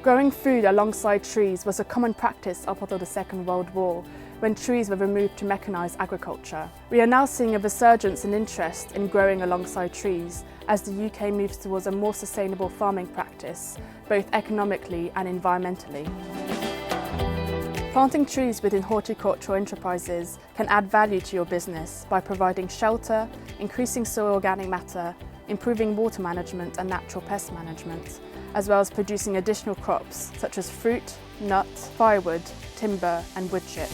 Growing food alongside trees was a common practice up until the Second World War, when trees were removed to mechanised agriculture. We are now seeing a resurgence in interest in growing alongside trees as the UK moves towards a more sustainable farming practice, both economically and environmentally. Planting trees within horticultural enterprises can add value to your business by providing shelter, increasing soil organic matter, improving water management and natural pest management, as well as producing additional crops such as fruit, nuts, firewood, timber and woodchip.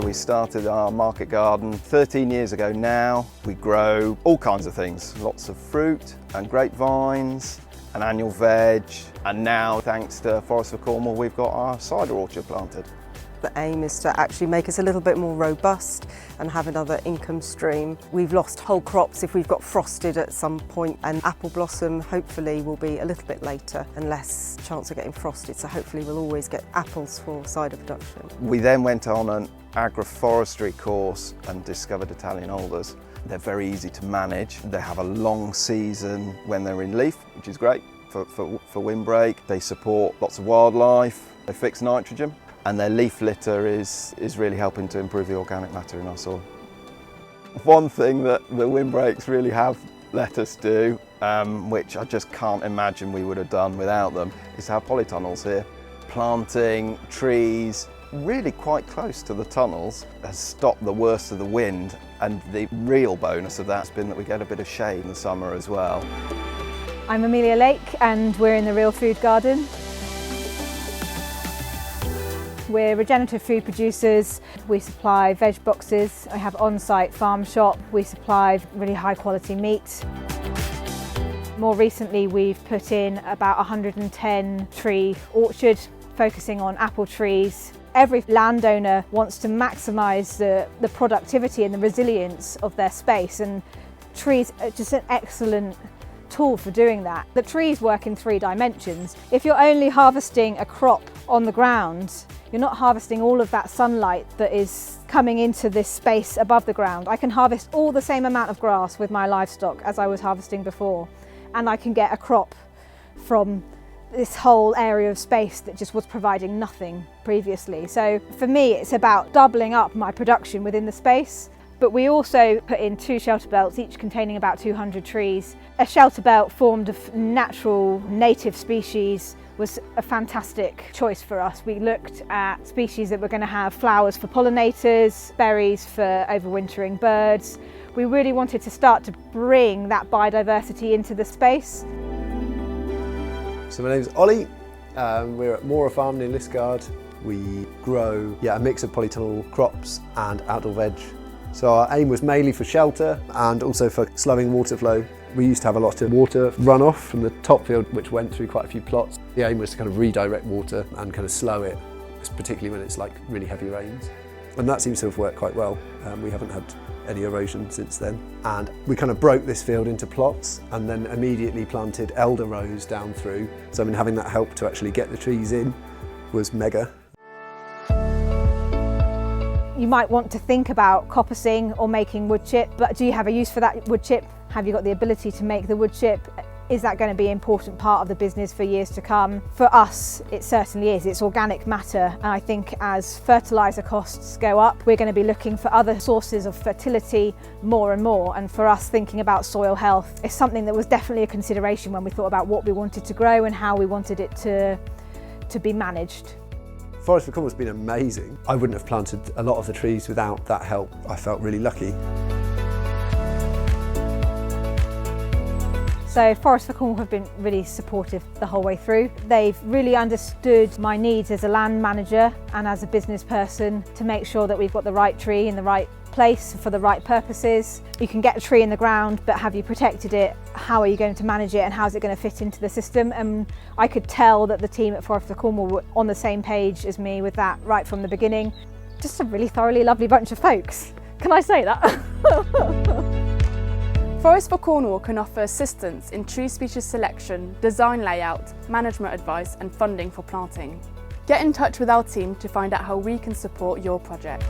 We started our market garden 13 years ago now. We grow all kinds of things, lots of fruit and grapevines, an annual veg, and now thanks to Forest for Cornwall we've got our cider orchard planted. The aim is to actually make us a little bit more robust and have another income stream. We've lost whole crops if we've got frosted at some point, and apple blossom hopefully will be a little bit later and less chance of getting frosted, so hopefully we'll always get apples for cider production. We then went on an agroforestry course and discovered Italian alders. They're very easy to manage. They have a long season when they're in leaf, which is great for windbreak. They support lots of wildlife, they fix nitrogen, and their leaf litter is really helping to improve the organic matter in our soil. One thing that the windbreaks really have let us do, which I just can't imagine we would have done without them, is to have polytunnels here. Planting trees really quite close to the tunnels has stopped the worst of the wind, and the real bonus of that's been that we get a bit of shade in the summer as well. I'm Amelia Lake and we're in the Real Food Garden. We're regenerative food producers. We supply veg boxes. I have on-site farm shop. We supply really high quality meat. More recently we've put in about 110 tree orchard focusing on apple trees. Every landowner wants to maximise the productivity and the resilience of their space, and trees are just an excellent tool for doing that. The trees work in 3 dimensions. If you're only harvesting a crop on the ground, you're not harvesting all of that sunlight that is coming into this space above the ground. I can harvest all the same amount of grass with my livestock as I was harvesting before, and I can get a crop from this whole area of space that just was providing nothing previously. So for me, it's about doubling up my production within the space. But we also put in 2 shelter belts, each containing about 200 trees. A shelter belt formed of natural native species was a fantastic choice for us. We looked at species that were going to have flowers for pollinators, berries for overwintering birds. We really wanted to start to bring that biodiversity into the space. So my name's Ollie. We're at Mora Farm near Liskeard. We grow a mix of polytunnel crops and outdoor veg. So our aim was mainly for shelter and also for slowing water flow. We used to have a lot of water runoff from the top field, which went through quite a few plots. The aim was to kind of redirect water and kind of slow it, particularly when it's like really heavy rains. And that seems to have worked quite well. We haven't had any erosion since then. And we kind of broke this field into plots and then immediately planted elder rows down through. So I mean, having that help to actually get the trees in was mega. You might want to think about coppicing or making wood chip, but do you have a use for that wood chip? Have you got the ability to make the wood chip? Is that going to be an important part of the business for years to come? For us, it certainly is. It's organic matter, and I think as fertiliser costs go up, we're going to be looking for other sources of fertility more and more. And for us, thinking about soil health is something that was definitely a consideration when we thought about what we wanted to grow and how we wanted it to be managed. Forest for Cornwall has been amazing. I wouldn't have planted a lot of the trees without that help. I felt really lucky. So Forest for Cornwall have been really supportive the whole way through. They've really understood my needs as a land manager and as a business person to make sure that we've got the right tree in the right place for the right purposes. You can get a tree in the ground, but have you protected it? How are you going to manage it, and how's it going to fit into the system? And I could tell that the team at Forest for Cornwall were on the same page as me with that right from the beginning. Just a really thoroughly lovely bunch of folks. Can I say that? Forest for Cornwall can offer assistance in tree species selection, design layout, management advice and funding for planting. Get in touch with our team to find out how we can support your project.